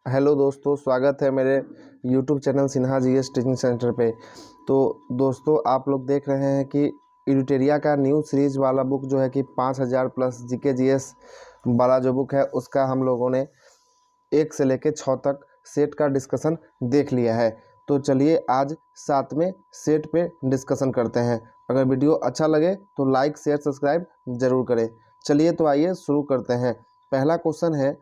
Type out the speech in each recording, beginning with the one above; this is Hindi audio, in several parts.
हेलो दोस्तों, स्वागत है मेरे YouTube channel Sinha GS teaching centre पे। तो दोस्तों, आप लोग देख रहे हैं कि एडिटोरिया का न्यू सीरीज वाला बुक जो है कि 5000 प्लस जीके जीएस वाला जो बुक है उसका हम लोगों ने 1 से लेकर 6 तक सेट का डिस्कशन देख लिया है। तो चलिए आज 7वें सेट पे डिस्कशन करते हैं। अगर वीडियो अच्छा लगे तो लाइक शेयर सब्सक्राइब जरूर करें। चलिए तो आइए शुरू करते हैं। पहला क्वेश्चन है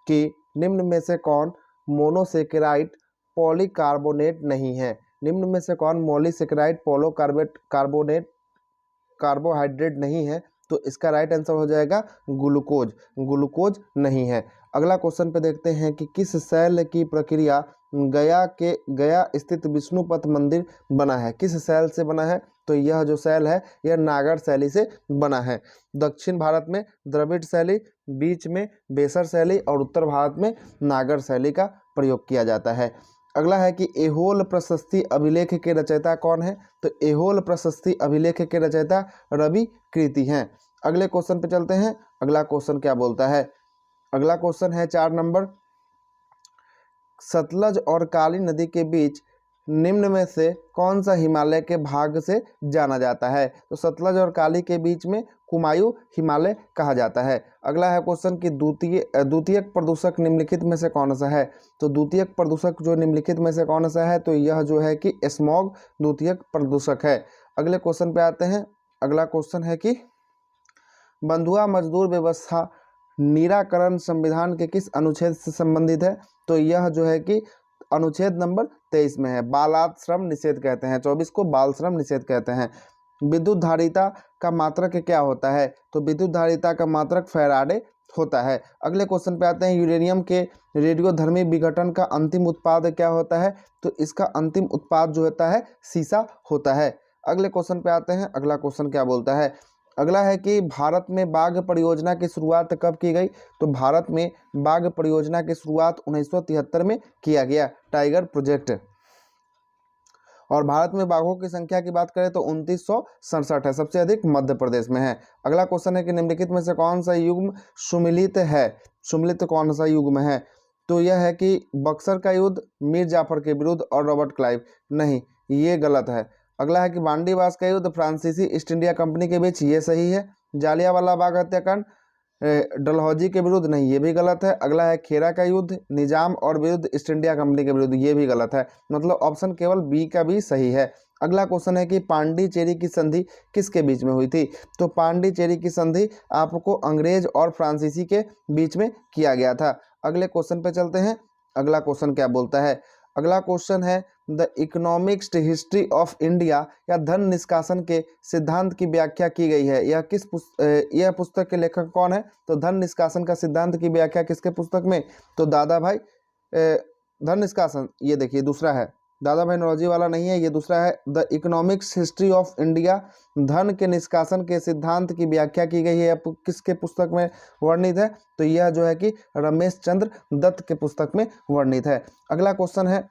कि निम्न में से कौन मोनोसेकेराइड पॉलीकार्बोनेट नहीं है। निम्न में से कौन मोनोसेकेराइड कार्बोनेट कार्बोहाइड्रेट नहीं है। तो इसका राइट आंसर हो जाएगा ग्लूकोज। ग्लूकोज नहीं है। अगला क्वेश्चन पे देखते हैं कि किस शैल की प्रक्रिया गया स्थित विष्णुपथ मंदिर बना है। किस शैल से बना है। तो यह जो शैल है यह नागर शैली से बना है। दक्षिण भारत में द्रविड़ शैली, बीच में बेसर शैली और उत्तर भारत में नागर शैली का प्रयोग किया जाता है। अगला है कि एहोल प्रशस्ति अभिलेख के रचयिता कौन है। तो एहोल प्रशस्ति अभिलेख के रचयिता रवि कृति हैं। अगले क्वेश्चन पे चलते हैं। अगला क्वेश्चन क्या बोलता है। अगला क्वेश्चन है 4 नंबर, सतलज और काली नदी के बीच निम्न में से कौन सा हिमालय के भाग से जाना जाता है। तो सतलज और काली के बीच में कुमायूं हिमालय कहा जाता है। अगला है क्वेश्चन कि द्वितीयक प्रदूषक निम्नलिखित में से कौन सा है। तो द्वितीयक प्रदूषक जो निम्नलिखित में से कौन सा है। तो यह जो है कि स्मॉग द्वितीयक प्रदूषक है। अगले क्वेश्चन पे आते हैं। अगला क्वेश्चन है कि बंधुआ मजदूर व्यवस्था निराकरण संविधान के किस अनुच्छेद से संबंधित है। तो यह जो है कि अनुच्छेद नंबर 23 में है। बालाश्रम निषेध कहते हैं, 24 को बाल श्रम निषेध कहते हैं। विद्युत धारिता का मात्रक क्या होता है। तो विद्युत धारिता का मात्रक फैराडे होता है। अगले क्वेश्चन पे आते हैं, यूरेनियम के रेडियोधर्मी विघटन का अंतिम उत्पाद क्या होता है। तो इसका अंतिम उत्पाद जो होता है सीसा होता है। अगले क्वेश्चन पे आते हैं। अगला क्वेश्चन क्या बोलता है। अगला है कि भारत में बाघ परियोजना की शुरुआत कब की गई। तो भारत में बाघ परियोजना की शुरुआत 1973 में किया गया, टाइगर प्रोजेक्ट। और भारत में बाघों की संख्या की बात करें तो 2967 है, सबसे अधिक मध्य प्रदेश में है। अगला क्वेश्चन है कि निम्नलिखित में से कौन सा युग्म सुमिलित है। सुमिलित कौन सा युग्म है। तो यह है कि बक्सर का युद्ध, मीर जाफर के विरुद्ध और रॉबर्ट क्लाइव। नहीं, ये गलत है। अगला है कि बांडीवास का युद्ध फ्रांसीसी ईस्ट इंडिया कंपनी के बीच, ये सही है। जालियांवाला बाग हत्याकांड डलहौजी के विरुद्ध, नहीं ये भी गलत है। अगला है खेरा का युद्ध निजाम और विरुद्ध ईस्ट इंडिया कंपनी के विरुद्ध, ये भी गलत है। मतलब ऑप्शन केवल बी का भी सही है। अगला क्वेश्चन है कि पांडिचेरी की संधि किसके बीच में हुई थी। तो पांडिचेरी की संधि आपको अंग्रेज और फ्रांसीसी के बीच में किया गया था। अगले क्वेश्चन पे चलते हैं। अगला क्वेश्चन क्या बोलता है। अगला क्वेश्चन है the economics history of India या धन निष्कासन के सिद्धांत की व्याख्या की गई है। यह पुस्तक के लेखक कौन है। तो धन निष्कासन का सिद्धांत की व्याख्या किसके पुस्तक में। तो दादा भाई धन निष्कासन, ये देखिए दूसरा है, दादा भाई नौरोजी वाला नहीं है, ये दूसरा है। The economics history of India, धन के निष्कासन के सिद्धांत की व्याख्या की गई है, किसके पुस्तक में वर्णित है। तो यह जो है कि रमेश चंद्र दत्त के पुस्तक में वर्णित है। अगला क्वेश्चन है,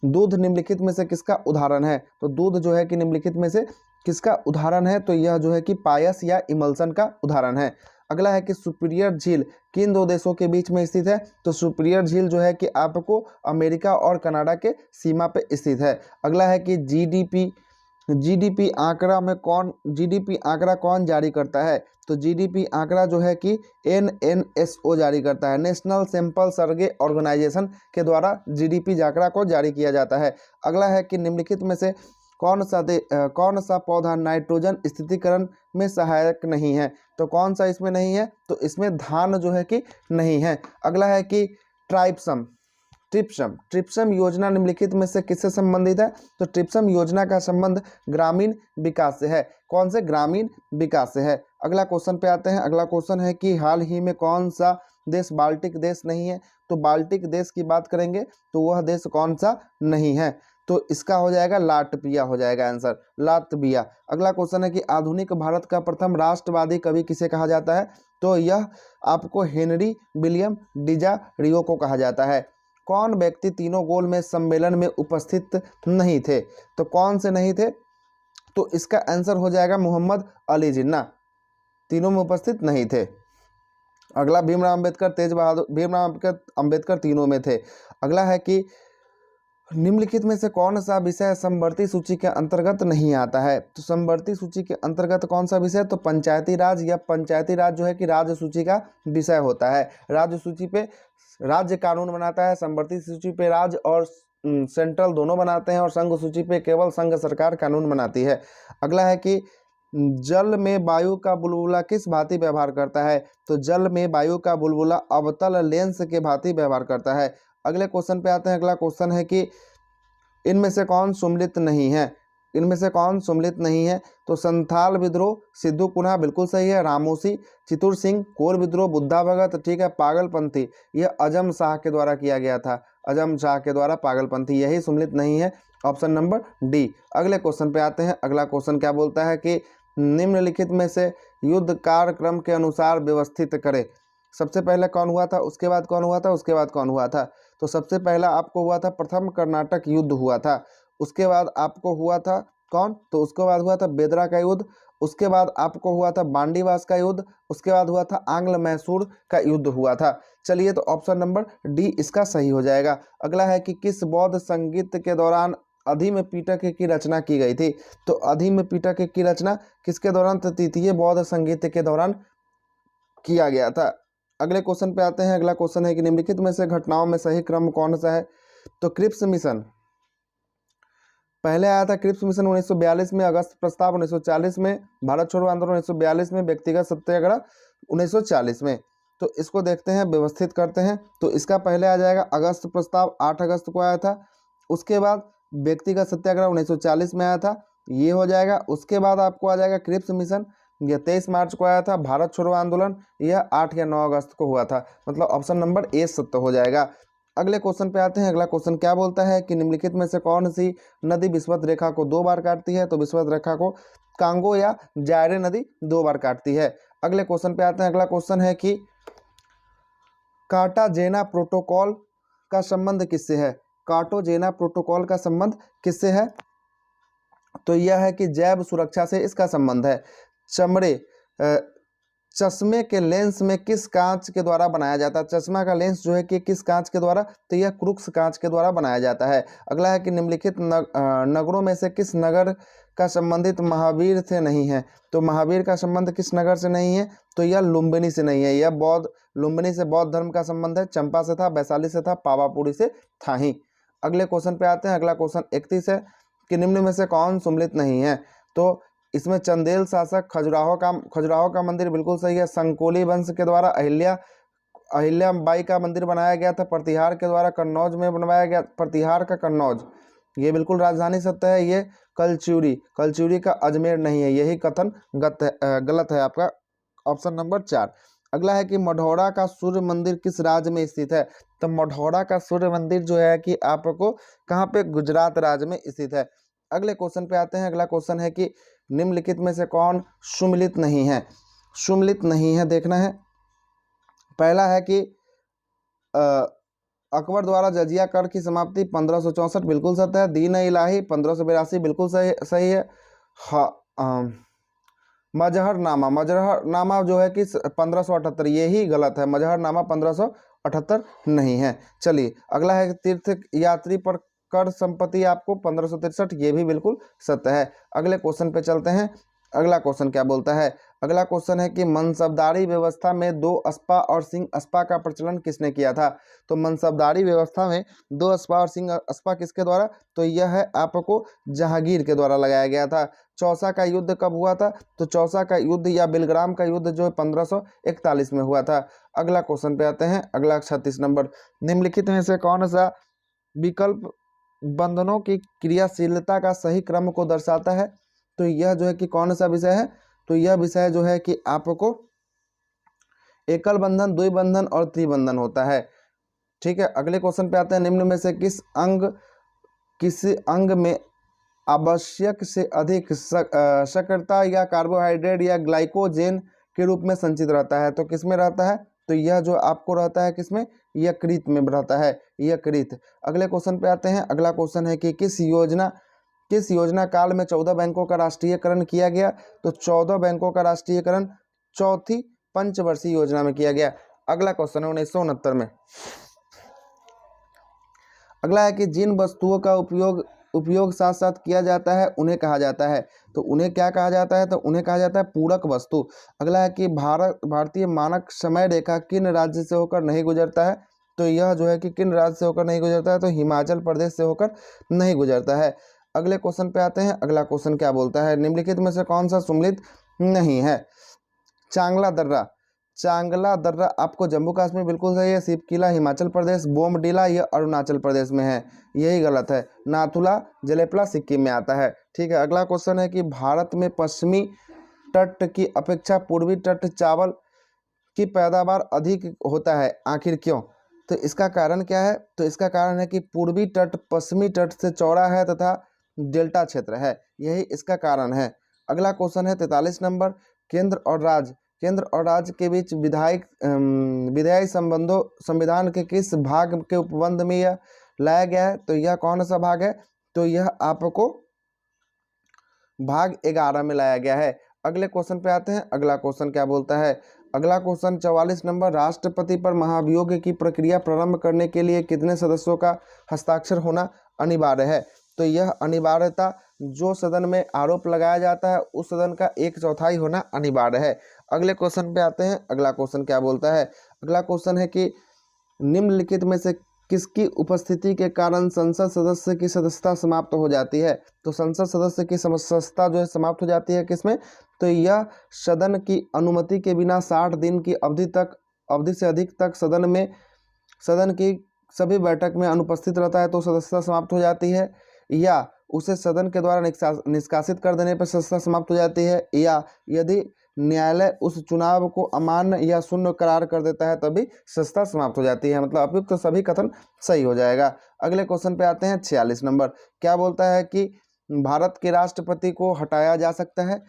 दूध निम्नलिखित में से किसका उदाहरण है। तो दूध जो है कि निम्नलिखित में से किसका उदाहरण है। तो यह जो है कि पायस या इमल्सन का उदाहरण है। अगला है कि सुपीरियर झील किन दो देशों के बीच में स्थित है। तो सुपीरियर झील जो है कि आपको अमेरिका और कनाडा के सीमा पे स्थित है। अगला है कि जीडीपी आंकड़ा कौन जारी करता है। तो जीडीपी आंकड़ा जो है कि एनएनएसओ जारी करता है, नेशनल सैंपल सर्वे ऑर्गेनाइजेशन के द्वारा जीडीपी आंकड़ा को जारी किया जाता है। अगला है कि निम्नलिखित में से कौन सा पौधा नाइट्रोजन स्थिरीकरण में सहायक नहीं है। तो कौन सा इसमें नहीं है। तो इसमें धान जो है कि नहीं है। अगला है कि ट्रिप्सम योजना निम्नलिखित में से किससे संबंधित है। तो ट्रिप्सम योजना का संबंध ग्रामीण विकास से है। कौन से, ग्रामीण विकास से है। अगला क्वेश्चन पे आते हैं। अगला क्वेश्चन है कि हाल ही में कौन सा देश बाल्टिक देश नहीं है। तो बाल्टिक देश की बात करेंगे तो वह देश कौन सा नहीं है। तो इसका हो जाएगा लाटविया, हो जाएगा आंसर लाटविया। अगला क्वेश्चन है कि आधुनिक भारत का प्रथम राष्ट्रवादी कवि किसे कहा जाता है। तो यह आपको हेनरी विलियम डिजारियो को कहा जाता है। कौन व्यक्ति तीनों गोल में सम्मेलन में उपस्थित नहीं थे। तो कौन से नहीं थे। तो इसका आंसर हो जाएगा मोहम्मद अली जिन्ना, तीनों में उपस्थित नहीं थे। अगला भीमराव अंबेडकर, तेज बहादुर, भीमराव अंबेडकर तीनों में थे। अगला है कि निम्नलिखित में से कौन सा विषय समवर्ती सूची के अंतर्गत नहीं आता है। तो समवर्ती सूची के अंतर्गत कौन सा विषय, तो पंचायती राज, या पंचायती राज जो है कि राज्य सूची का विषय होता है। राज्य सूची पे राज्य कानून बनाता है, समवर्ती सूची पे राज्य और सेंट्रल दोनों बनाते हैं, और संघ सूची पे केवल संघ सरकार कानून बनाती है। अगला है कि जल में वायु का बुलबुला किस भांति व्यवहार करता है। तो जल में वायु का बुलबुला अवतल लेंस के भांति व्यवहार करता है। अगले क्वेश्चन पे आते हैं। अगला क्वेश्चन है कि इनमें से कौन सम्मिलित नहीं है। इनमें से कौन सम्मिलित नहीं है। तो संथाल विद्रोह, सिद्धू कुन्हा बिल्कुल सही है, रामोसी, चितूर सिंह, कोल विद्रोह, बुद्धा भगत, ठीक है, पागलपंथी, यह अजम शाह के द्वारा किया गया था, अजम शाह के द्वारा पागलपंथी, यही सम्मिलित नहीं है, ऑप्शन नंबर डी। अगले क्वेश्चन पे आते हैं। अगला क्वेश्चन क्या बोलता है कि निम्नलिखित में से युद्ध कार्यक्रम के अनुसार व्यवस्थित करें। सबसे पहले कौन हुआ था, उसके बाद कौन हुआ था, उसके बाद कौन हुआ था। तो सबसे पहला आपको हुआ था प्रथम कर्नाटक युद्ध हुआ था। उसके बाद आपको हुआ था कौन, तो उसके बाद हुआ था बेदरा का युद्ध। उसके बाद आपको हुआ था बांडीवास का युद्ध। उसके बाद हुआ था आंग्ल मैसूर का युद्ध हुआ था। चलिए, तो ऑप्शन नंबर डी इसका सही हो जाएगा। अगला है कि किस बौद्ध संगीत के दौरान अधिम पिटक की रचना की गई थी। तो अधिम पिटक की रचना किसके दौरान, तृतीय बौद्ध संगीत के दौरान किया गया था। अगले क्वेश्चन पे आते हैं। अगला क्वेश्चन है कि निम्नलिखित में से घटनाओं में सही क्रम कौन सा है। तो क्रिप्स मिशन पहले आया था। क्रिप्स मिशन 1942 में, अगस्त प्रस्ताव 1940 में, भारत छोड़ो आंदोलन 1942 में, व्यक्तिगत सत्याग्रह 1940 में। तो इसको देखते हैं, व्यवस्थित करते हैं। तो इसका पहले आ जाएगा अगस्त प्रस्ताव, 8 अगस्त को आया था। उसके बाद व्यक्तिगत सत्याग्रह 1940 में आया था, ये हो जाएगा। उसके बाद आपको आ जाएगा क्रिप्स मिशन, यह 23 मार्च को आया था। भारत छोड़ो आंदोलन यह 8 या 9 अगस्त को हुआ था। मतलब ऑप्शन नंबर ए सत्य हो जाएगा। अगले क्वेश्चन पे आते हैं। अगला क्वेश्चन क्या बोलता है कि निम्नलिखित में से कौन सी नदी विषुवत रेखा को 2 बार काटती है। तो विषुवत रेखा को कांगो या जायरे नदी 2 बार काटती है। अगले क्वेश्चन पे आते हैं। अगला क्वेश्चन है कि कार्टाजेना प्रोटोकॉल का संबंध किससे है। कार्टाजेना प्रोटोकॉल का संबंध किससे है। तो यह है कि जैव सुरक्षा से इसका संबंध है। चश्मे के लेंस में किस कांच के द्वारा बनाया जाता है। चश्मा का लेंस जो है कि किस कांच के द्वारा, तो यह क्रुक्स कांच के द्वारा बनाया जाता है। अगला है कि निम्नलिखित नगरों में से किस नगर का संबंधित महावीर से नहीं है। तो महावीर का संबंध किस नगर से नहीं है, तो यह लुम्बिनी से नहीं है। यह लुम्बिनी से बौद्ध धर्म का संबंध है। चंपा से था, वैशाली से था, पावापुरी से था ही। अगले क्वेश्चन पे आते हैं। अगला क्वेश्चन 31 है कि निम्न में से कौन सम्मिलित नहीं है। तो इसमें चंदेल शासक खजुराहो का मंदिर बिल्कुल सही है। संकोली वंश के द्वारा अहिल्याबाई का मंदिर बनाया गया था। प्रतिहार के द्वारा कन्नौज में बनवाया गया, प्रतिहार का कन्नौज, ये बिल्कुल राजधानी सत्य है। ये कलचुरी का अजमेर नहीं है, यही कथन गलत है आपका, ऑप्शन नंबर 4। अगला है कि मढ़ौरा का सूर्य मंदिर किस राज्य में स्थित है। तो मढ़ौरा का सूर्य मंदिर जो है कि आपको कहाँ पे, गुजरात राज्य में स्थित है। अगले क्वेश्चन पे आते हैं। अगला क्वेश्चन है कि निम्नलिखित में से कौन सुमिलित नहीं है। सुमिलित नहीं है देखना है। पहला है कि अकबर द्वारा जजिया कर की समाप्ति 1564 बिल्कुल सत्य है। दीन इलाही 1582 बिल्कुल सही है। मजहरनामा जो है कि 1578, ये ही गलत है। मजहरनामा 1578 नहीं है। चलिए, अगला है तीर्थ यात्री पर कर संपत्ति आपको 1563, ये भी बिल्कुल सत्य है। अगले क्वेश्चन पे चलते हैं। अगला क्वेश्चन क्या बोलता है। अगला क्वेश्चन है कि मनसबदारी व्यवस्था में 2 अस्पा और सिंह अस्पा का प्रचलन किसने किया था। तो मनसबदारी व्यवस्था में 2 अस्पा और सिंह अस्पा किसके द्वारा, तो यह है आपको जहांगीर के द्वारा लगाया गया था। चौसा का युद्ध कब हुआ था। तो चौसा का युद्ध या बिलग्राम का युद्ध जो 1541 में हुआ था। अगला क्वेश्चन पे आते हैं। अगला 36 नंबर, निम्नलिखित में से कौन सा विकल्प बंधनों की क्रियाशीलता का सही क्रम को दर्शाता है। तो यह जो है कि कौन सा विषय है, तो यह विषय जो है कि आपको एकल बंधन, द्विबंधन और त्रिबंधन होता है। ठीक है। अगले क्वेश्चन पे आते हैं। निम्न में से किसी अंग में आवश्यक से अधिक शर्करा या कार्बोहाइड्रेट या ग्लाइकोजेन के रूप में संचित रहता है। तो किसमें रहता है, तो यह जो आपको रहता है किसमें, यकृत में रहता है, यकृत। अगले क्वेश्चन पे आते हैं। अगला क्वेश्चन है कि किस योजना काल में 14 बैंकों का राष्ट्रीयकरण किया गया। तो 14 बैंकों का राष्ट्रीयकरण चौथी पंचवर्षीय योजना में किया गया। अगला क्वेश्चन है 1969 में। अगला है कि जिन वस्तुओं का उपयोग साथ साथ किया जाता है उन्हें कहा जाता है। तो उन्हें क्या कहा जाता है? तो उन्हें कहा जाता है पूरक वस्तु। अगला है कि भारतीय मानक समय रेखा किन राज्य से होकर नहीं गुजरता है? तो यह जो है कि किन राज्य से होकर नहीं गुजरता है? तो हिमाचल प्रदेश से होकर नहीं गुजरता है। अगले क्वेश्चन पे आते हैं। अगला क्वेश्चन क्या बोलता है? निम्नलिखित में से कौन सा सम्मिलित नहीं है? चांगला दर्रा। चांगला दर्रा आपको जम्मू कश्मीर बिल्कुल सही है। सिपकिला हिमाचल प्रदेश। बोमडिला यह अरुणाचल प्रदेश में है, यही गलत है। नाथुला जलेपला सिक्किम में आता है। ठीक है, अगला क्वेश्चन है कि भारत में पश्चिमी तट की अपेक्षा पूर्वी तट चावल की पैदावार अधिक होता है, आखिर क्यों? तो इसका कारण क्या है? तो इसका कारण है कि पूर्वी तट पश्चिमी तट से चौड़ा है तथा डेल्टा क्षेत्र है, यही इसका कारण है। अगला क्वेश्चन है 43 नंबर। केंद्र और राज्य के बीच विधायी संबंधों संविधान के किस भाग के उपबंध में यह लाया गया है? तो यह कौन सा भाग है? तो यह आपको भाग 11 में लाया गया है। अगले क्वेश्चन पे आते हैं। अगला क्वेश्चन क्या बोलता है? अगला क्वेश्चन 44 नंबर। राष्ट्रपति पर महाभियोग की प्रक्रिया प्रारंभ करने के लिए कितने सदस्यों का हस्ताक्षर होना अनिवार्य है? तो यह अनिवार्यता जो सदन में आरोप लगाया जाता है उस सदन का 1/4 होना अनिवार्य है। अगले क्वेश्चन पे आते हैं। अगला क्वेश्चन क्या बोलता है? अगला क्वेश्चन है कि निम्नलिखित में से किसकी उपस्थिति के कारण संसद सदस्य की सदस्यता समाप्त हो जाती है? तो संसद सदस्य की सदस्यता जो है समाप्त हो जाती है किसमें? तो यह सदन की अनुमति के बिना 60 दिन की अवधि से अधिक तक सदन की सभी बैठक में अनुपस्थित रहता है तो सदस्यता समाप्त हो जाती है, या उसे सदन के द्वारा निष्कासित कर देने पर सदस्यता समाप्त हो जाती है, या यदि न्यायालय उस चुनाव को अमान्य या शून्य करार कर देता है तभी सदस्यता समाप्त हो जाती है। मतलब उपयुक्त तो सभी कथन सही हो जाएगा। अगले क्वेश्चन पे आते हैं 46 नंबर। क्या बोलता है कि भारत के राष्ट्रपति को हटाया जा सकता है?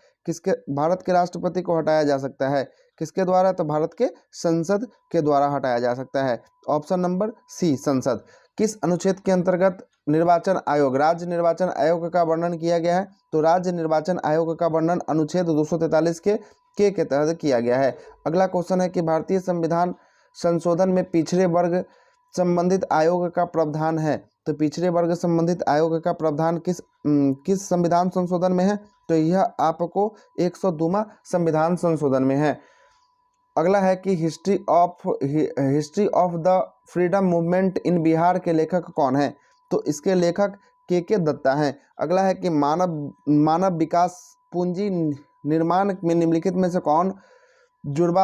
भारत के राष्ट्रपति को हटाया जा सकता है किसके द्वारा? तो भारत के संसद के द्वारा हटाया जा सकता है। ऑप्शन नंबर सी, संसद। किस अनुच्छेद के अंतर्गत राज्य निर्वाचन आयोग का वर्णन किया गया है? तो राज्य निर्वाचन आयोग का वर्णन अनुच्छेद 243 के तहत किया गया है। अगला क्वेश्चन है कि भारतीय संविधान संशोधन में पिछड़े वर्ग संबंधित आयोग का प्रावधान है। तो पिछड़े वर्ग संबंधित आयोग का प्रावधान किस संविधान संशोधन में है? तो यह आपको 102वां संविधान संशोधन में है। अगला है कि history of the freedom movement in Bihar के लेखक कौन है? तो इसके लेखक के दत्ता हैं। अगला है कि मानव विकास पूंजी निर्माण में निम्नलिखित में से कौन जुड़ा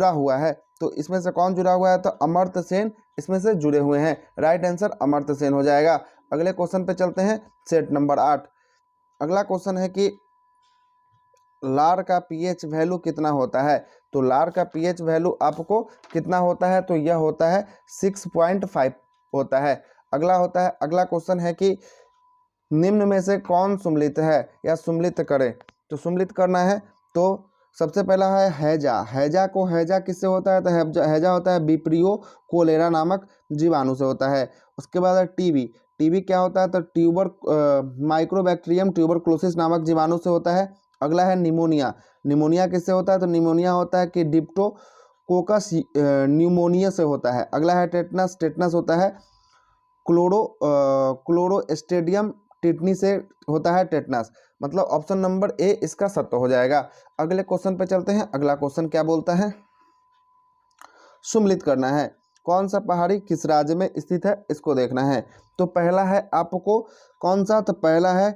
हुआ है? तो इसमें से कौन जुड़ा हुआ है? तो अमर्त्य सेन इसमें से जुड़े हुए हैं। राइट आंसर अमर्त्य सेन हो जाएगा। अगले क्वेश्चन पे चलते हैं, सेट नंबर 8। अगला क्वेश्चन है कि लार का पीएच वैल्यू कितना होता है? तो लार का पीएच वैल्यू आपको कितना होता है? तो यह होता है 6.5 होता है। अगला क्वेश्चन है कि निम्न में से कौन सुम्मिलित है या सुम्मिलित करे? तो सुम्मिलित करना है तो सबसे पहला है हैजा। हैजा किससे होता है? तो हैजा होता है विप्रियो कोलेरा नामक जीवाणु से होता है। उसके बाद है टीबी क्या होता है? तो माइक्रोबैक्टीरियम ट्यूबरक्लोसिस नामक जीवाणु से होता है। अगला है निमोनिया किससे होता है? तो निमोनिया होता है कि डिप्टोकोकस न्यूमोनिया से होता है। अगला है टेटनस होता है क्लोरोस्ट्रेडियम टिटनी से होता है टेटनस। मतलब ऑप्शन नंबर ए इसका सत्य हो जाएगा। अगले क्वेश्चन पे चलते हैं। अगला क्वेश्चन क्या बोलता है? सुम्मिलित करना है। कौन सा पहाड़ी किस राज्य में स्थित है, इसको देखना है। तो पहला है आपको कौन सा? तो पहला है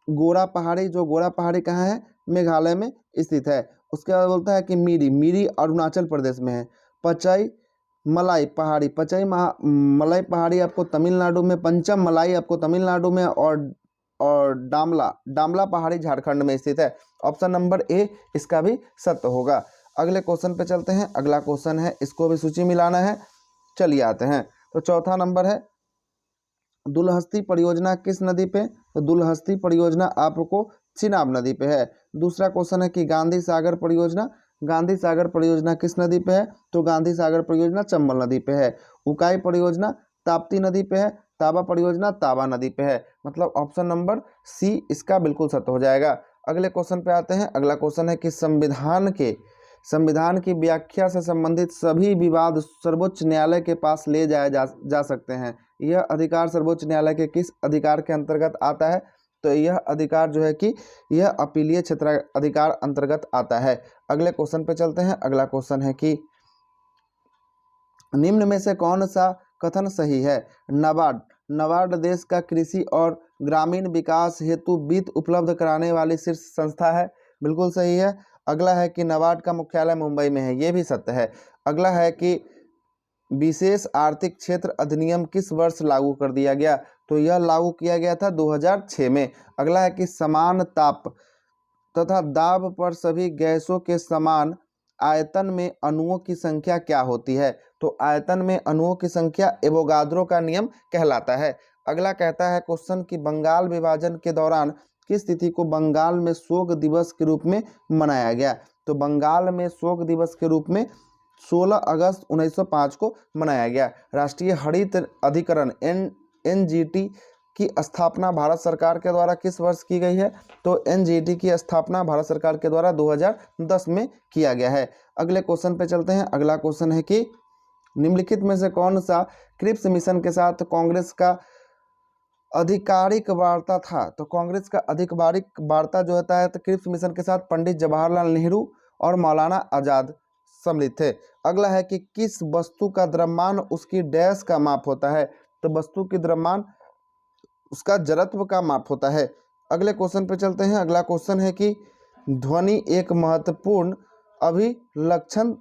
गोरा पहाड़ी। जो गोरा पहाड़ी कहाँ है? मेघालय में स्थित है। उसके बाद बोलता है कि मिरी अरुणाचल प्रदेश में है। पचई मलाई पहाड़ी आपको तमिलनाडु में, पंचम मलाई आपको तमिलनाडु में, और डामला पहाड़ी झारखंड में स्थित है। ऑप्शन नंबर ए इसका भी सत्य होगा। अगले क्वेश्चन पे चलते हैं। अगला क्वेश्चन है, इसको भी सूची मिलाना है। चलिए आते हैं। तो चौथा नंबर है दुलहस्ती परियोजना किस नदी पे? तो दुलहस्ती परियोजना आपको चिनाब नदी पे है। दूसरा क्वेश्चन है कि गांधी सागर परियोजना किस नदी पे है? तो गांधी सागर परियोजना चंबल नदी पे है। उकाई परियोजना ताप्ती नदी पे है। ताबा परियोजना ताबा नदी पे है। मतलब ऑप्शन नंबर सी इसका बिल्कुल सत्य हो जाएगा। अगले क्वेश्चन पे आते हैं। अगला क्वेश्चन है कि संविधान की व्याख्या से संबंधित सभी विवाद सर्वोच्च न्यायालय के पास ले जाए जा सकते हैं। यह अधिकार सर्वोच्च न्यायालय के किस अधिकार के अंतर्गत आता है? तो यह अधिकार जो है कि यह अपीलीय क्षेत्राधिकार अंतर्गत आता है। अगले क्वेश्चन पे चलते हैं। अगला क्वेश्चन है कि निम्न में से कौन सा कथन सही है? नाबार्ड देश का कृषि और ग्रामीण विकास हेतु वित्त उपलब्ध कराने वाली शीर्ष संस्था है। बिल्कुल सही है। अगला है कि नाबार्ड का मुख्यालय मुंबई में है। ये भी सत्य है। अगला है कि विशेष आर्थिक क्षेत्र अधिनियम किस वर्ष लागू कर दिया गया? तो यह लागू किया गया था 2006 में। अगला है कि समान ताप तथा दाब पर सभी गैसों के समान आयतन में अणुओं की संख्या क्या होती है? तो आयतन में अणुओं की संख्या एवोगाद्रो का नियम कहलाता है। अगला कहता है क्वेश्चन कि बंगाल विभाजन के दौरान किस तिथि को बंगाल में शोक दिवस के रूप में मनाया गया? तो बंगाल में शोक दिवस के रूप में 16 अगस्त 1905 को मनाया गया। राष्ट्रीय हरित अधिकरण NGT की स्थापना भारत सरकार के द्वारा किस वर्ष की गई है? तो NGT की स्थापना भारत सरकार के द्वारा 2010 में किया गया है। अगले क्वेश्चन पे चलते हैं। अगला क्वेश्चन है कि निम्नलिखित में से कौन सा क्रिप्स मिशन के साथ कांग्रेस का आधिकारिक वार्ता था? तो कांग्रेस का आधिकारिक वार्ता जो होता है तो क्रिप्स मिशन के साथ पंडित जवाहरलाल नेहरू और मौलाना आजाद सम्मिलित थे। अगला है कि किस वस्तु का द्रव्यमान उसकी डैश का माप होता है? तो वस्तु की द्रव्यमान उसका जड़त्व का माप होता है। अगले क्वेश्चन पे चलते हैं। अगला क्वेश्चन है कि ध्वनि एक महत्वपूर्ण अभिलक्षण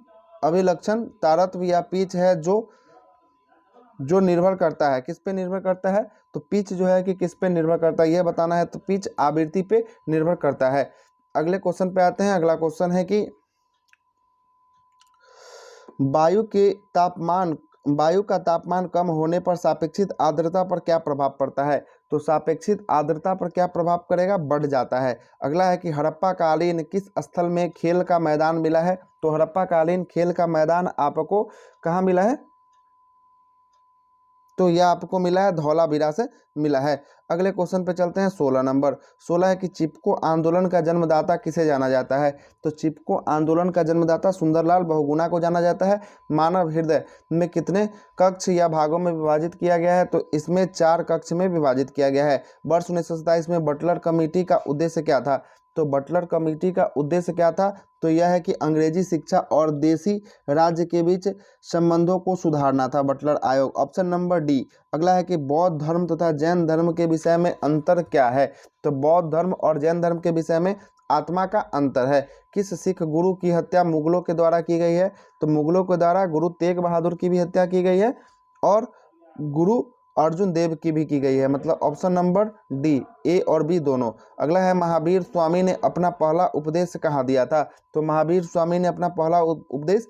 तारत्व या पिच है जो निर्भर करता है, किस पे निर्भर करता है? तो पिच जो है कि किस पे निर्भर करता है यह बताना है। तो पिच आवृत्ति पे निर्भर करता है। अगले क्वेश्चन पे आते हैं। अगला क्वेश्चन है कि वायु का तापमान कम होने पर सापेक्षिक आर्द्रता पर क्या प्रभाव पड़ता है? तो सापेक्षिक आर्द्रता पर क्या प्रभाव करेगा? बढ़ जाता है। अगला है कि हड़प्पा कालीन किस स्थल में खेल का मैदान मिला है? तो हड़प्पा कालीन खेल का मैदान आपको कहाँ मिला है? तो यह आपको मिला है धौलावीरा से मिला है। अगले क्वेश्चन पे चलते हैं। 16 नंबर 16 है कि चिपको आंदोलन का जन्मदाता किसे जाना जाता है? तो चिपको आंदोलन का जन्मदाता सुंदरलाल बहुगुणा को जाना जाता है। मानव हृदय में कितने कक्ष या भागों में विभाजित किया गया है? तो इसमें 4 कक्ष में विभाजित किया गया है। वर्ष 1927 में बटलर कमेटी का उद्देश्य क्या था? तो बटलर कमेटी का उद्देश्य क्या था? तो यह है कि अंग्रेजी शिक्षा और देसी राज्य के बीच संबंधों को सुधारना था बटलर आयोग। Option number D. अगला है कि बौद्ध धर्म तथा जैन धर्म के विषय में अंतर क्या है? तो बौद्ध धर्म और जैन धर्म के विषय में आत्मा का अंतर है। किस सिख गुरु की हत्या मुगलों के द्वारा की गई है? तो मुगलों के द्वारा गुरु तेग बहादुर की भी हत्या की गई है और गुरु अर्जुन देव की भी की गई है। मतलब ऑप्शन नंबर डी, ए और बी दोनों। अगला है महावीर स्वामी ने अपना पहला उपदेश कहाँ दिया था? तो महावीर स्वामी ने अपना पहला उपदेश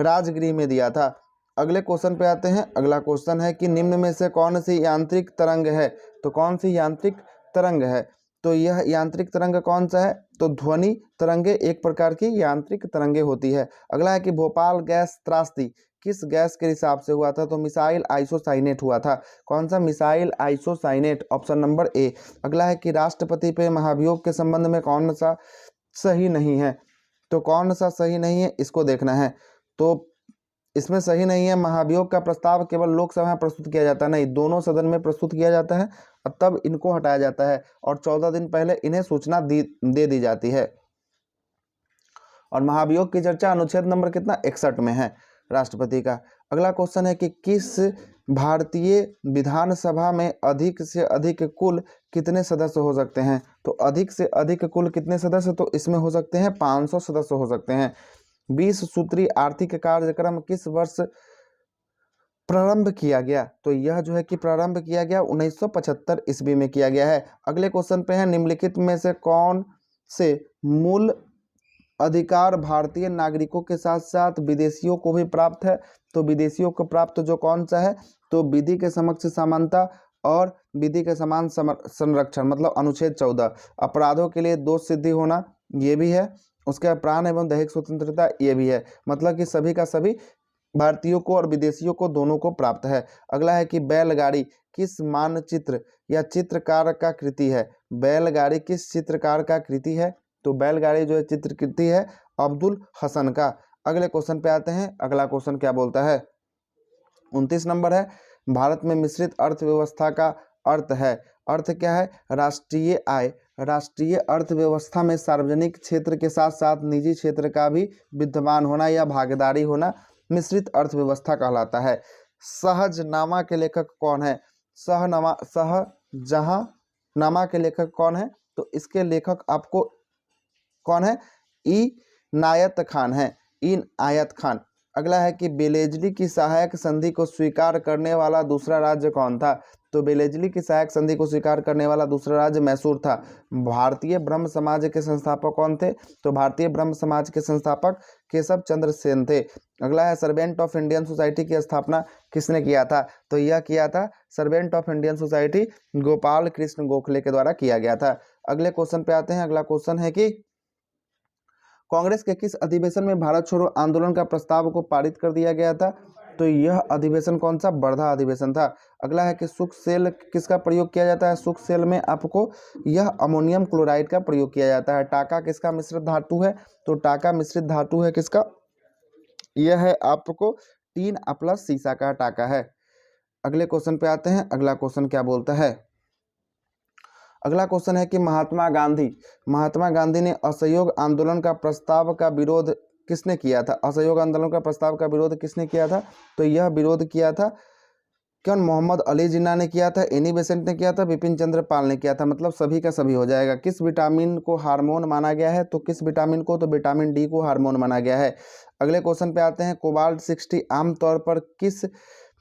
राजगृह में दिया था। अगले क्वेश्चन पे आते हैं। अगला क्वेश्चन है कि निम्न में से कौन सी यांत्रिक तरंग है? तो कौन सी यांत्रिक तरंग है? तो यह यांत्रिक तरंग कौन सा है? तो ध्वनि तरंगे एक प्रकार की यांत्रिक तरंगे होती है। अगला है कि भोपाल गैस त्रासदी किस गैस के हिसाब से हुआ था? तो मिसाइल आइसोसाइनेट हुआ था। कौन सा? Missile isocyanate, option number A. अगला है कि राष्ट्रपति पे महाभियोग के संबंध में कौन सा सही नहीं है? तो कौन सा सही नहीं है इसको देखना है। तो इसमें सही नहीं है, महाभियोग का प्रस्ताव केवल लोकसभा में प्रस्तुत किया जाता है, नहीं दोनों सदन में प्रस्तुत किया जाता है और तब इनको हटाया जाता है और 14 दिन पहले इन्हें सूचना दे दी जाती है। और महाभियोग की चर्चा अनुच्छेद नंबर कितना 61 में है राष्ट्रपति का। अगला क्वेश्चन है कि किस भारतीय विधानसभा में अधिक से अधिक कुल कितने सदस्य हो सकते हैं? तो अधिक से अधिक कुल कितने सदस्य? तो इसमें हो सकते हैं 500 सदस्य हो सकते हैं। 20 सूत्रीय आर्थिक कार्यक्रम किस वर्ष प्रारंभ किया गया? तो यह जो है कि प्रारंभ किया गया 1975 ईस्वी में किया गया है। अगले क्वेश्चन पे है निम्नलिखित में से कौन से मूल अधिकार भारतीय नागरिकों के साथ साथ विदेशियों को भी प्राप्त है? तो विदेशियों को प्राप्त जो कौन सा है? तो विधि के समक्ष समानता और विधि के समान संरक्षण, मतलब अनुच्छेद 14। अपराधों के लिए दोष सिद्धि होना ये भी है। उसके प्राण एवं दैहिक स्वतंत्रता ये भी है। मतलब कि सभी का सभी भारतीयों को और विदेशियों को दोनों को प्राप्त है। अगला है कि बैलगाड़ी किस मानचित्र या चित्रकार का कृति है? बैलगाड़ी किस चित्रकार का कृति है? तो बैलगाड़ी जो है चित्रकृति है अब्दुल हसन का। अगले क्वेश्चन पे आते हैं। अगला क्वेश्चन क्या बोलता है, 29 नंबर है, भारत में मिश्रित अर्थव्यवस्था का अर्थ है, अर्थ क्या है, राष्ट्रीय आय। राष्ट्रीय अर्थव्यवस्था में सार्वजनिक क्षेत्र के साथ साथ निजी क्षेत्र का भी विद्यमान होना या भागीदारी होना मिश्रित अर्थव्यवस्था कहलाता है। सहजनामा के लेखक कौन है? शाहजहांनामा के लेखक कौन है? तो इसके लेखक आपको कौन है? इनायत खान है, इनायत खान। अगला है कि बेलेजली की सहायक संधि को स्वीकार करने वाला दूसरा राज्य कौन था? तो बेलेजली की सहायक संधि को स्वीकार करने वाला दूसरा राज्य मैसूर था। भारतीय ब्रह्म समाज के संस्थापक कौन थे? तो भारतीय ब्रह्म समाज के संस्थापक केशव चंद्र सेन थे। अगला है सर्वेंट ऑफ इंडियन सोसाइटी की स्थापना किसने किया था? तो यह किया था servant of Indian society Gopal Krishna Gokhale के द्वारा किया गया था। अगले क्वेश्चन पे आते हैं। अगला क्वेश्चन है कि कांग्रेस के किस अधिवेशन में भारत छोड़ो आंदोलन का प्रस्ताव को पारित कर दिया गया था? तो यह अधिवेशन कौन सा? वर्धा अधिवेशन था। अगला है कि सुख सेल किसका प्रयोग किया जाता है? सुख सेल में आपको यह अमोनियम क्लोराइड का प्रयोग किया जाता है। टाका किसका मिश्रित धातु है? तो टाका मिश्रित धातु है किसका? यह है आपको टीन प्लस सीसा का टाका है। अगले क्वेश्चन पे आते हैं। अगला क्वेश्चन क्या बोलता है? अगला क्वेश्चन है कि महात्मा गांधी ने असहयोग आंदोलन का प्रस्ताव का विरोध किसने किया था? असहयोग आंदोलन का प्रस्ताव का विरोध किसने किया था? तो यह विरोध किया था कौन? मोहम्मद अली जिन्ना ने किया था, एनी बेसेंट ने किया था, बिपिन चंद्र पाल ने किया था। मतलब सभी का सभी हो जाएगा। किस विटामिन को हार्मोन माना गया है? तो किस विटामिन को? तो विटामिन डी को हार्मोन माना गया है। अगले क्वेश्चन पे आते हैं। कोबाल्ट 60 आमतौर पर किस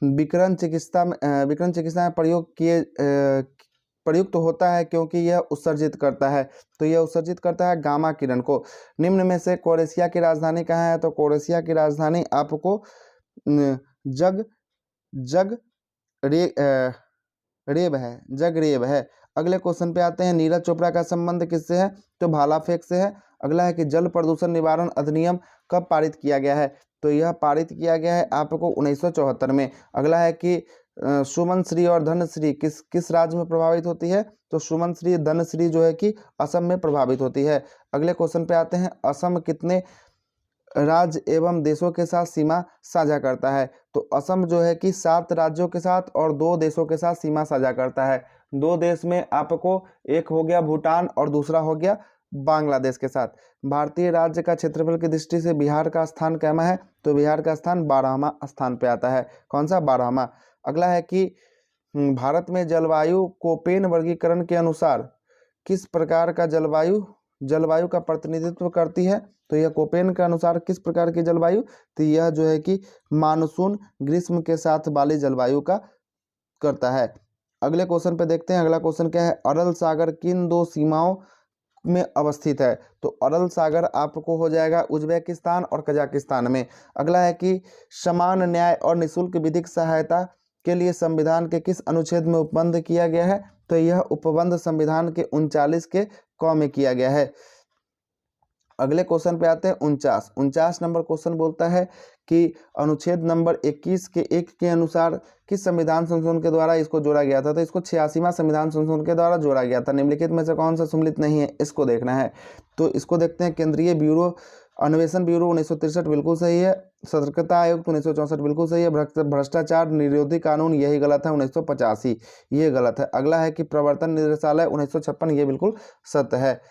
विकिरण चिकित्सा में प्रयुक्त होता है क्योंकि यह उत्सर्जित करता है? तो यह उत्सर्जित करता है गामा किरण को। निम्न में से क्रोएशिया की राजधानी कहाँ है? तो क्रोएशिया की राजधानी आपको जगरेब है। अगले क्वेश्चन पे आते हैं। नीरज चोपड़ा का संबंध किससे है? तो भाला फेंक से है। अगला है कि जल प्रदूषण निवारण अधिनियम कब पारित किया गया है? तो यह पारित किया गया है आपको 1974 में। अगला है कि सुमन श्री और धनश्री किस राज्य में प्रभावित होती है? तो सुमन श्री धनश्री जो है कि असम में प्रभावित होती है। अगले क्वेश्चन पे आते हैं। असम कितने राज्य एवं देशों के साथ सीमा साझा करता है? तो असम जो है कि 7 राज्यों के साथ और 2 देशों के साथ सीमा साझा करता है। 2 देश में आपको एक हो गया भूटान और दूसरा हो गया बांग्लादेश के साथ। भारतीय राज्य का क्षेत्रफल की दृष्टि से बिहार का स्थान कैमा है? तो बिहार का स्थान 12वां स्थान पे आता है। कौन सा? 12वां। अगला है कि भारत में जलवायु कोपेन वर्गीकरण के अनुसार किस प्रकार का जलवायु का प्रतिनिधित्व करती है? तो यह कोपेन के अनुसार किस प्रकार की जलवायु? तो यह जो है कि मानसून ग्रीष्म के साथ वाली जलवायु का करता है। अगले क्वेश्चन पे देखते हैं। अगला क्वेश्चन क्या है? अरल सागर किन 2 सीमाओं में अवस्थित है? तो अरल सागर आपको हो जाएगा उज्बेकिस्तान और कजाकिस्तान में। अगला है कि समान न्याय और निःशुल्क विधिक सहायता के लिए संविधान के किस अनुच्छेद में उपबंध किया गया है? तो यह उपबंध संविधान के 39 के क में किया गया है। अगले क्वेश्चन पे आते हैं। 49 नंबर क्वेश्चन बोलता है कि अनुच्छेद नंबर 21 के 1 के अनुसार किस संविधान संशोधन के द्वारा इसको जोड़ा गया था? तो इसको 86वां संविधान संशोधन के द्वारा जोड़ा गया था। निम्नलिखित में से कौन सा सम्मिलित नहीं है? इसको देखना है। तो इसको देखते हैं। केंद्रीय ब्यूरो अन्वेषण ब्यूरो 1963 बिल्कुल सही है। सतर्कता आयोग 1964 बिल्कुल सही है। भ्रष्टाचार निरोधी कानून यही गलत है 1985, ये गलत है। अगला है कि प्रवर्तन निदेशालय 1956, ये बिल्कुल सत्य है।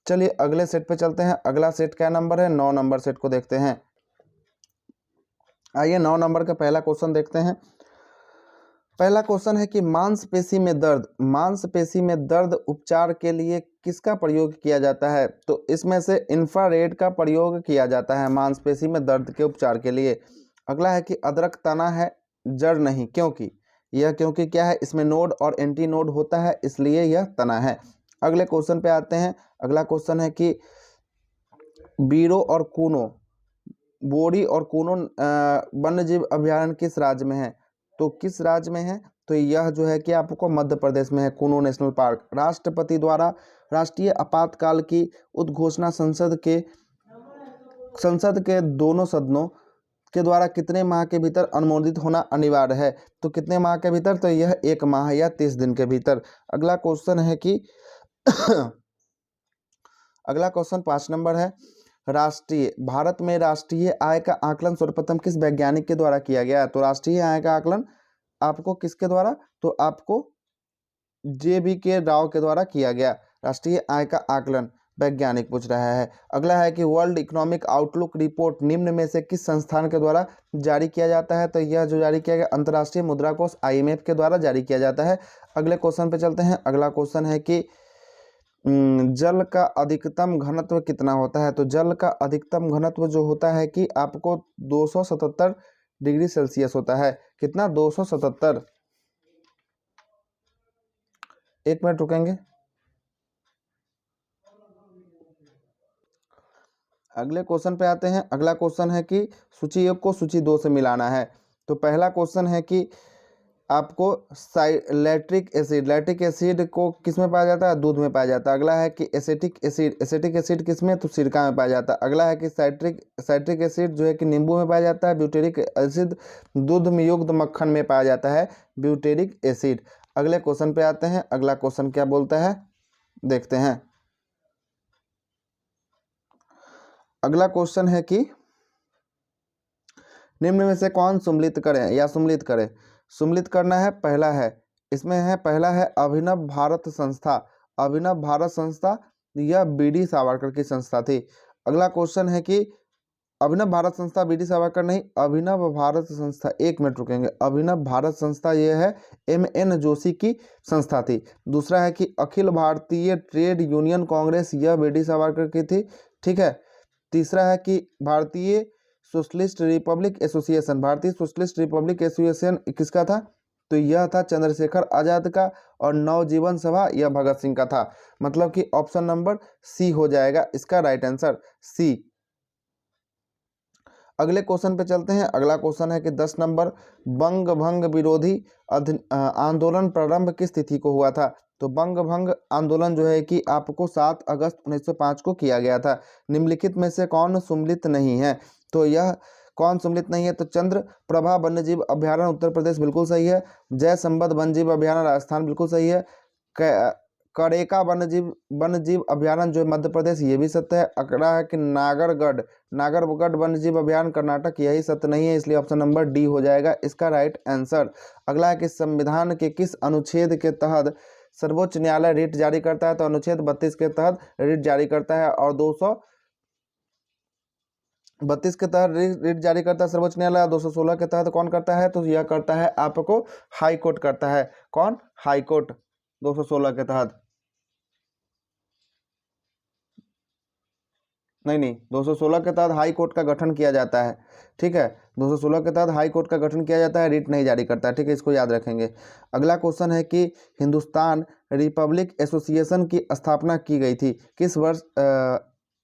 चलिए अगले सेट पे चलते हैं। अगला सेट क्या नंबर है? 9 नंबर सेट को देखते हैं। आइए 9 नंबर का पहला क्वेश्चन देखते हैं। पहला क्वेश्चन है कि मांसपेशी में दर्द उपचार के लिए किसका प्रयोग किया जाता है? तो इसमें से इंफ्रारेड का प्रयोग किया जाता है मांसपेशी में दर्द के उपचार के लिए। अगला है कि अदरक तना है जड़ नहीं, क्योंकि क्या है? इसमें नोड और एंटी नोड होता है, इसलिए यह तना है। अगले क्वेश्चन पे आते हैं। अगला क्वेश्चन है कि बोरी और कूनो वन्यजीव अभयारण्य किस राज्य में है? तो किस राज्य में है? तो यह जो है कि आपको मध्य प्रदेश में है, कूनो नेशनल पार्क। राष्ट्रपति द्वारा राष्ट्रीय आपातकाल की उद्घोषणा संसद के दोनों सदनों के द्वारा कितने माह के भीतर अनुमोदित होना अनिवार्य है? तो कितने माह के भीतर? तो यह 1 माह या 30 दिन के भीतर। अगला क्वेश्चन है कि अगला क्वेश्चन 5 नंबर है। भारत में राष्ट्रीय आय का आकलन सर्वप्रथम किस वैज्ञानिक के द्वारा किया गया? तो राष्ट्रीय आय का आकलन आपको किसके द्वारा? तो आपको JBK राव के द्वारा किया गया। राष्ट्रीय आय का आकलन वैज्ञानिक पूछ रहा है। अगला है कि वर्ल्ड इकोनॉमिक आउटलुक रिपोर्ट निम्न में से किस संस्थान के द्वारा जारी किया जाता है? तो यह जो जारी किया गया अंतर्राष्ट्रीय मुद्रा कोष IMF के द्वारा जारी किया जाता है। अगले क्वेश्चन पे चलते हैं। अगला क्वेश्चन है कि जल का अधिकतम घनत्व कितना होता है? तो जल का अधिकतम घनत्व जो होता है कि आपको 277 डिग्री सेल्सियस होता है। कितना? 277। एक मिनट रुकेंगे। अगले क्वेश्चन पे आते हैं। अगला क्वेश्चन है कि सूची 1 को सूची 2 से मिलाना है। तो पहला क्वेश्चन है कि आपको लैक्टिक एसिड को किस में पाया जाता है? दूध में पाया जाता है। अगला है कि एसिटिक एसिड किस में? तो सिरका में पाया जाता है। अगला है कि साइट्रिक एसिड जो है कि नींबू में पाया जाता है। ब्यूटेरिक एसिड दूध में युक्त मक्खन में पाया जाता है, ब्यूटेरिक एसिड। अगले क्वेश्चन पे आते हैं। अगला क्वेश्चन क्या बोलता है देखते हैं। अगला क्वेश्चन है कि निम्न में से कौन सम्मिलित करें या सम्मिलित करें? सम्मिलित करना है। पहला है इसमें है, पहला है अभिनव भारत संस्था। अभिनव भारत संस्था यह BD सावरकर की संस्था थी। अगला क्वेश्चन है कि अभिनव भारत संस्था BD सावरकर नहीं, अभिनव भारत संस्था, एक मिनट रुकेंगे, अभिनव भारत संस्था यह है MN जोशी की संस्था थी। दूसरा है कि अखिल भारतीय ट्रेड यूनियन कांग्रेस, यह BD सावरकर की थी। ठीक है। तीसरा है कि भारतीय सोशलिस्ट रिपब्लिक एसोसिएशन, भारतीय सोशलिस्ट रिपब्लिक एसोसिएशन किसका था? तो यह था चंद्रशेखर आजाद का। और नवजीवन सभा यह भगत सिंह का था। मतलब कि ऑप्शन नंबर C हो जाएगा इसका राइट आंसर, C। अगले क्वेश्चन पे चलते हैं। अगला क्वेश्चन है कि 10 नंबर, बंग भंग विरोधी आंदोलन प्रारंभ किस तिथि को हुआ था? तो बंग भंग आंदोलन जो है कि आपको 7 अगस्त 1905 को किया गया था। निम्नलिखित में से कौन सम्मिलित नहीं है? तो यह कौन सम्मिलित नहीं है? तो चंद्र प्रभा वन्यजीव अभ्यारण्य उत्तर प्रदेश बिल्कुल सही है। जय संबद्ध वन्यजीव अभ्यारण्य राजस्थान बिल्कुल सही है। करेका वन्यजीव अभ्यारण्य जो मध्य प्रदेश, ये भी सत्य है। अगला है कि नागरगढ़ वन्यजीव अभ्यारण्य कर्नाटक, यही सत्य नहीं है, इसलिए ऑप्शन नंबर D हो जाएगा इसका राइट आंसर। अगला है कि संविधान के किस अनुच्छेद के तहत सर्वोच्च न्यायालय रिट जारी करता है? तो अनुच्छेद 32 के तहत रिट जारी करता है। और 232 के तहत रिट जारी करता है सर्वोच्च न्यायालय। 216 के तहत कौन करता है? तो यह करता है आपको हाई कोर्ट करता है। कौन? हाई कोर्ट 216 के तहत। नहीं, 216 के तहत हाई कोर्ट का गठन किया जाता है। ठीक है, 216 के तहत हाई कोर्ट का गठन किया जाता है, रिट नहीं जारी करता है। ठीक है, इसको याद रखेंगे। अगला क्वेश्चन है कि हिंदुस्तान रिपब्लिक एसोसिएशन की स्थापना की गई थी किस वर्ष?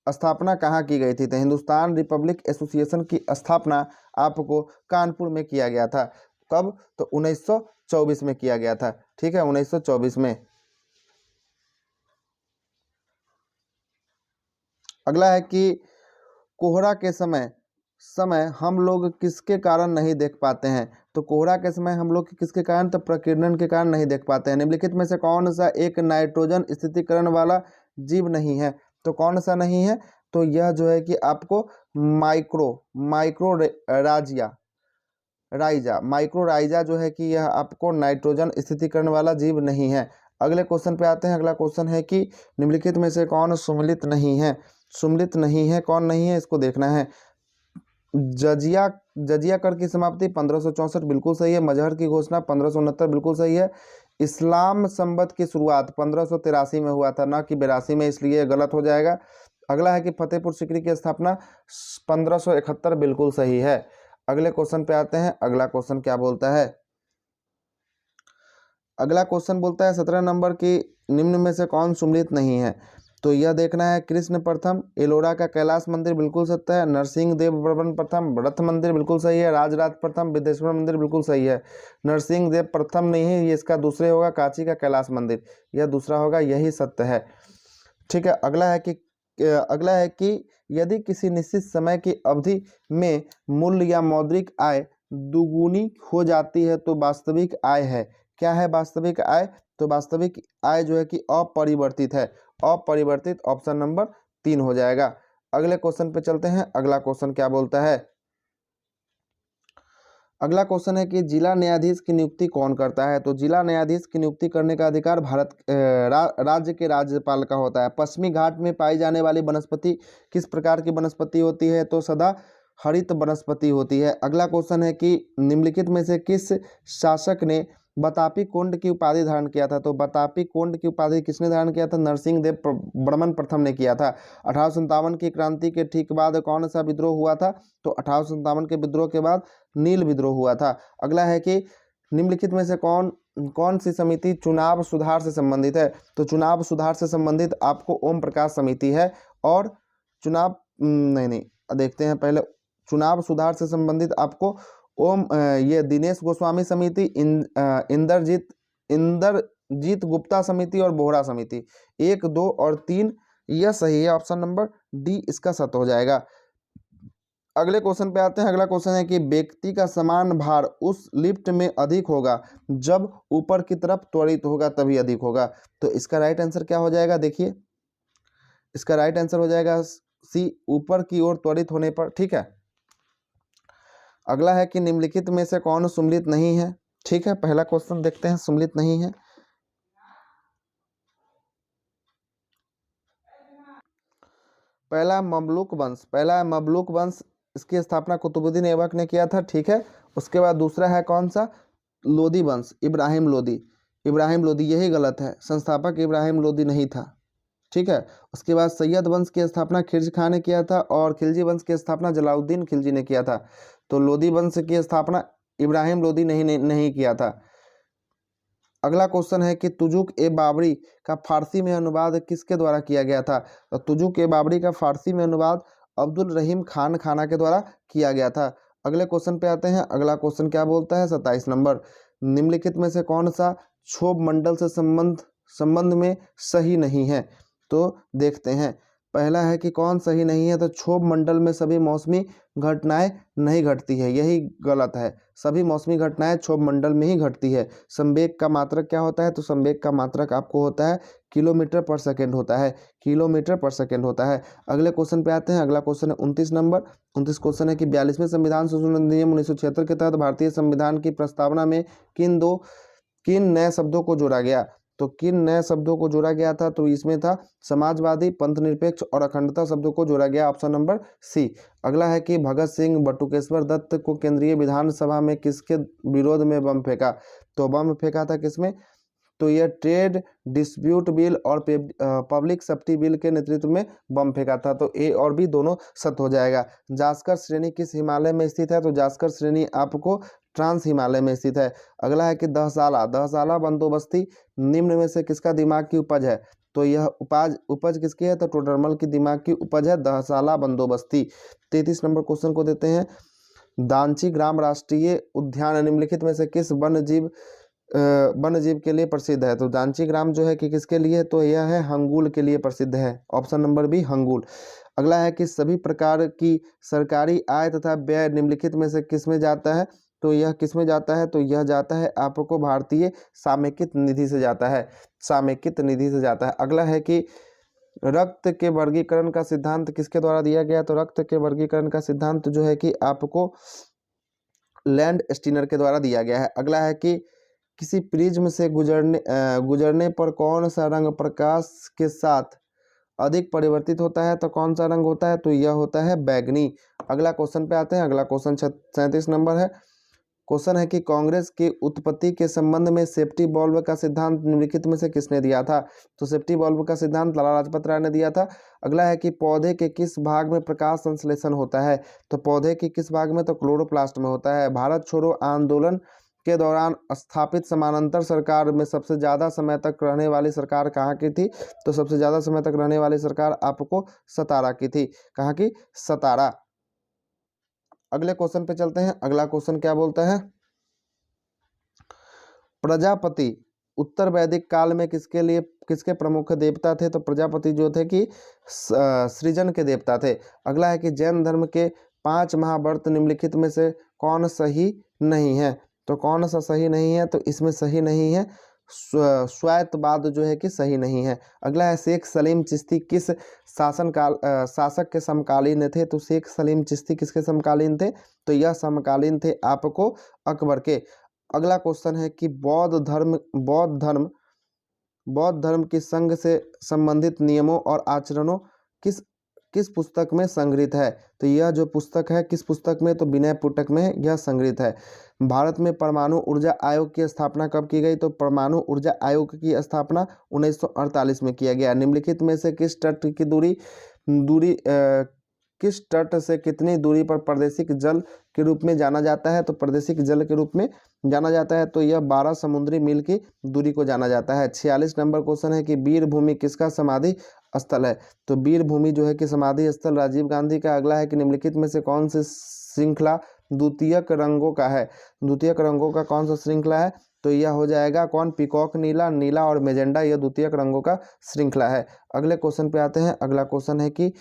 स्थापना कहाँ की गई थी? तो हिंदुस्तान रिपब्लिक एसोसिएशन की स्थापना आपको कानपुर में किया गया था। कब? तो 1924 में किया गया था। ठीक है, 1924 में। अगला है कि कोहरा के समय हम लोग किसके कारण नहीं देख पाते हैं? तो कोहरा के समय हम लोग किसके कारण? तो प्रकीर्णन के कारण नहीं देख पाते हैं। निम्नलिखित में से कौन सा एक नाइट्रोजन स्थिरीकरण वाला जीव नहीं है? तो कौन सा नहीं है? तो यह जो है कि आपको माइक्रोराइजा जो है कि यह आपको नाइट्रोजन स्थिरीकरण वाला जीव नहीं है। अगले क्वेश्चन पे आते हैं। अगला क्वेश्चन है कि निम्नलिखित में से कौन सम्मिलित नहीं है? सम्मिलित नहीं है, कौन नहीं है इसको देखना है। जजिया कर की समाप्ति 1564 बिल्कुल सही है। मजहर की घोषणा 1569 बिल्कुल सही है। इस्लाम संवत की शुरुआत 1583 में हुआ था, ना कि 82 में, इसलिए गलत हो जाएगा। अगला है कि फतेहपुर सीकरी की स्थापना 1571 बिल्कुल सही है। अगले क्वेश्चन पे आते हैं। अगला क्वेश्चन क्या बोलता है? अगला क्वेश्चन बोलता है 17 नंबर की निम्न में से कौन सम्मिलित नहीं है? तो यह देखना है। कृष्ण प्रथम, एलोरा का कैलाश मंदिर बिल्कुल सत्य है। नरसिंह देव वर्मन प्रथम, रथ मंदिर बिल्कुल सही है। राजराज प्रथम, विदेश्वर मंदिर बिल्कुल सही है। नरसिंह देव प्रथम नहीं है, ये इसका दूसरे होगा। कांची का कैलाश मंदिर यह दूसरा होगा, यही सत्य है। ठीक है। अगला है कि यदि किसी निश्चित समय की अवधि में मूल्य या मौद्रिक आय दुगुनी हो जाती है तो वास्तविक आय है। क्या है वास्तविक आय? तो वास्तविक आय जो है कि अपरिवर्तित है। अपरिवर्तित ऑप्शन नंबर 3 हो जाएगा। अगले क्वेश्चन पे चलते हैं। अगला क्वेश्चन क्या बोलता है? अगला क्वेश्चन है कि जिला न्यायाधीश की नियुक्ति कौन करता है? तो जिला न्यायाधीश की नियुक्ति करने का अधिकार राज्य के राज्यपाल का होता है। पश्चिमी घाट में पाई जाने वाली वनस्पति किस प्रकार की वनस्पति होती है? तो सदा हरित वनस्पति होती है। अगला क्वेश्चन है कि निम्नलिखित में से किस शासक ने बतापी कोंड की उपाधि धारण किया था? तो बतापी कोंड की उपाधि किसने धारण किया था? नरसिंह देव वर्मन प्रथम ने किया था। 1857 की क्रांति के ठीक बाद कौन सा विद्रोह हुआ था? तो 1857 के विद्रोह के बाद नील विद्रोह हुआ था। अगला है कि निम्नलिखित में से कौन सी समिति चुनाव सुधार से संबंधित है? तो चुनाव सुधार से संबंधित आपको ओम प्रकाश समिति है। और चुनाव नहीं देखते हैं पहले। चुनाव सुधार से संबंधित आपको ये दिनेश गोस्वामी समिति, इंद्रजीत गुप्ता समिति और बोहरा समिति, 1, 2 और 3 यह सही है। ऑप्शन नंबर डी इसका सत हो जाएगा। अगले क्वेश्चन पे आते हैं। अगला क्वेश्चन है कि व्यक्ति का समान भार उस लिफ्ट में अधिक होगा जब ऊपर की तरफ त्वरित होगा तभी अधिक होगा। तो इसका राइट आंसर क्या हो जाएगा? देखिए, इसका राइट आंसर हो जाएगा सी, ऊपर की ओर त्वरित होने पर। ठीक है। अगला है कि निम्नलिखित में से कौन सुम्मिलित नहीं है? ठीक है, पहला क्वेश्चन देखते हैं, सुम्मिलित नहीं है। पहला ममलूक वंश, इसकी स्थापना कुतुबुद्दीन ऐबक ने किया था। ठीक है। उसके बाद दूसरा है कौन सा? लोदी वंश, इब्राहिम लोदी, यही गलत है, संस्थापक इब्राहिम लोदी नहीं था। ठीक है। उसके बाद सैयद वंश की स्थापना खिलजी खान ने किया था और खिलजी वंश की स्थापना जलालुद्दीन खिलजी ने किया था। तो लोदी वंश की स्थापना इब्राहिम लोदी नहीं किया था। अगला क्वेश्चन है कि तुजुक ए बाबरी का फारसी में अनुवाद किसके द्वारा किया गया था? तो तुजुक ए बाबरी का फारसी में अनुवाद अब्दुल रहीम खान खाना के द्वारा किया गया था। अगले क्वेश्चन पे आते हैं। अगला क्वेश्चन क्या बोलता है? 27 नंबर, निम्नलिखित में से कौन सा क्षोभ मंडल से संबंध में सही नहीं है? तो देखते हैं। पहला है कि कौन सही नहीं है? तो क्षोभ मंडल में सभी मौसमी घटनाएं नहीं घटती है, यही गलत है। सभी मौसमी घटनाएं क्षोभ मंडल में ही घटती है। संवेग का मात्रक क्या होता है? तो संवेग का मात्रक आपको होता है किलोमीटर पर सेकेंड होता है, किलोमीटर पर सेकेंड होता है। अगले क्वेश्चन पे आते हैं। अगला क्वेश्चन है 29 नंबर। 29 क्वेश्चन है कि 42वें संविधान संशोधन अधिनियम 1976 के तहत भारतीय संविधान की प्रस्तावना में किन नए शब्दों को जोड़ा गया? तो किन नए शब्दों को जोड़ा गया था? तो इसमें था समाजवादी, पंथनिरपेक्ष और अखंडता शब्दों को जोड़ा गया। Option number C. अगला है कि भगत सिंह बटुकेश्वर दत्त को केंद्रीय विधानसभा में किसके विरोध में बम फेंका? तो बम फेंका था किसमें? तो यह ट्रेड डिस्प्यूट बिल और पब्लिक सेफ्टी बिल के नेतृत्व में बम फेंका था। तो ए और बी दोनों सत्य हो जाएगा। जास्कर श्रेणी किस हिमालय में स्थित है? तो जास्कर श्रेणी आपको ट्रांस हिमालय में स्थित है। अगला है कि दहसाला बंदोबस्ती निम्न में से किसका दिमाग की उपज है? तो यह उपज किसकी है? तो टोडरमल की दिमाग की उपज है दहसाला बंदोबस्ती। 33 नंबर क्वेश्चन को देते हैं। दांची ग्राम राष्ट्रीय उद्यान निम्नलिखित में से किस वन्य जीव के लिए प्रसिद्ध है? तो दांची ग्राम जो है कि किसके लिए? तो यह है हंगूल के लिए प्रसिद्ध है। Option number B Hangul. अगला है कि सभी प्रकार की सरकारी आय तथा व्यय निम्नलिखित में से किस में जाता है? तो यह किस में जाता है? तो यह जाता है आपको भारतीय सामेकित निधि से जाता है, सामेकित निधि से जाता है। अगला है कि रक्त के वर्गीकरण का सिद्धांत किसके द्वारा दिया गया? तो रक्त के वर्गीकरण का सिद्धांत जो है कि आपको लैंड स्टीनर के द्वारा दिया गया है। अगला है कि किसी प्रिज्म से गुजरने पर कौन सा रंग प्रकाश के साथ अधिक परिवर्तित होता है? तो कौन सा रंग होता है? तो यह होता है बैगनी। अगला क्वेश्चन पे आते हैं। अगला क्वेश्चन 37 नंबर है। क्वेश्चन है कि कांग्रेस की उत्पत्ति के संबंध में सेफ्टी बल्ब का सिद्धांत निम्नलिखित में से किसने दिया था? तो सेफ्टी बल्ब का सिद्धांत लाला लाजपत राय ने दिया था। अगला है कि पौधे के किस भाग में प्रकाश संश्लेषण होता है? तो पौधे के किस भाग में? तो क्लोरोप्लास्ट में होता है। भारत छोड़ो आंदोलन के दौरान स्थापित समानांतर सरकार में सबसे ज़्यादा समय तक रहने वाली सरकार कहाँ की थी? तो सबसे ज़्यादा समय तक रहने वाली सरकार आपको सतारा की थी। कहाँ की? सतारा। अगले क्वेश्चन पे चलते हैं। अगला क्वेश्चन क्या बोलता है? प्रजापति उत्तर वैदिक काल में किसके प्रमुख देवता थे? तो प्रजापति जो थे कि सृजन के देवता थे। अगला है कि जैन धर्म के 5 महाव्रत निम्नलिखित में से कौन सही नहीं है? तो कौन सा सही नहीं है? तो इसमें सही नहीं है स्वायत्तवाद जो है कि सही नहीं है। अगला है शेख सलीम चिश्ती किस शासक के समकालीन थे? तो शेख सलीम चिश्ती किसके समकालीन थे? तो यह समकालीन थे आपको अकबर के। अगला क्वेश्चन है कि बौद्ध धर्म की संघ से संबंधित नियमों और आचरणों किस किस पुस्तक में संग्रहित है? तो यह जो पुस्तक है किस पुस्तक में? तो विनय पिटक में यह संग्रहित है। भारत में परमाणु ऊर्जा आयोग की स्थापना कब की गई? तो परमाणु ऊर्जा आयोग की स्थापना 1948 में किया गया। निम्नलिखित में से किस तट की दूरी किस तट से कितनी दूरी पर प्रादेशिक जल के रूप में जाना जाता है? तो प्रादेशिक जल के रूप में जाना जाता है तो यह 12 समुद्री मील की दूरी को जाना जाता है। 46 नंबर क्वेश्चन है कि वीर भूमि किसका समाधि स्थल है? तो वीर भूमि जो है कि समाधि स्थल राजीव गांधी का। अगला है कि निम्नलिखित में से कौन सी श्रृंखला द्वितीयक रंगों का है? द्वितीयक रंगों का कौन सा श्रृंखला है? तो यह हो जाएगा कौन? पीकॉक नीला और मेजेंडा, यह द्वितीयक रंगों का श्रृंखला है। अगले क्वेश्चन पे आते हैं। अगला क्वेश्चन है कि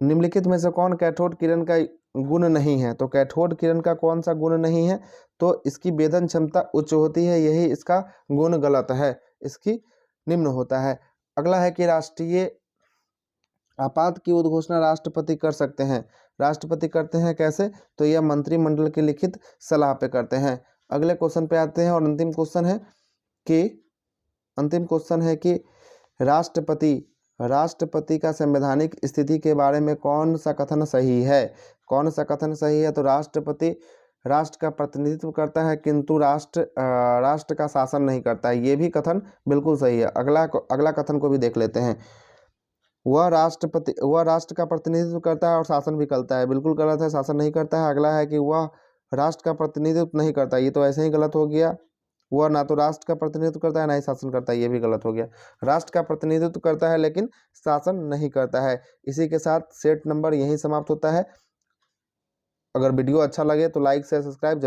निम्नलिखित में से कौन कैथोड किरण का गुण नहीं है? तो कैथोड किरण का कौन सा गुण नहीं है? तो इसकी वेदन क्षमता उच्च होती है, यही इसका गुण गलत है, इसकी निम्न होता है। अगला है कि राष्ट्रीय आपात की उद्घोषणा राष्ट्रपति कर सकते हैं। राष्ट्रपति करते हैं कैसे? तो यह मंत्रिमंडल की लिखित सलाह पे करते हैं। अगले क्वेश्चन पे आते हैं और अंतिम क्वेश्चन है कि राष्ट्रपति का संवैधानिक स्थिति के बारे में कौन सा कथन सही है? कौन सा कथन सही है? तो राष्ट्रपति राष्ट्र का प्रतिनिधित्व करता है किंतु राष्ट्र का शासन नहीं करता है, ये भी कथन बिल्कुल सही है। अगला कथन को भी देख लेते हैं। वह राष्ट्र का प्रतिनिधित्व करता है और शासन भी करता है, बिल्कुल गलत है, शासन नहीं करता है। अगला है कि वह राष्ट्र का प्रतिनिधित्व नहीं करता, ये तो ऐसे ही गलत हो गया। वह ना तो राष्ट्र का प्रतिनिधित्व करता है ना ही शासन करता है, ये भी गलत हो गया। राष्ट्र का प्रतिनिधित्व करता है लेकिन शासन नहीं करता है। इसी के साथ सेट नंबर यहीं समाप्त होता है। अगर वीडियो अच्छा लगे तो लाइक शेयर सब्सक्राइब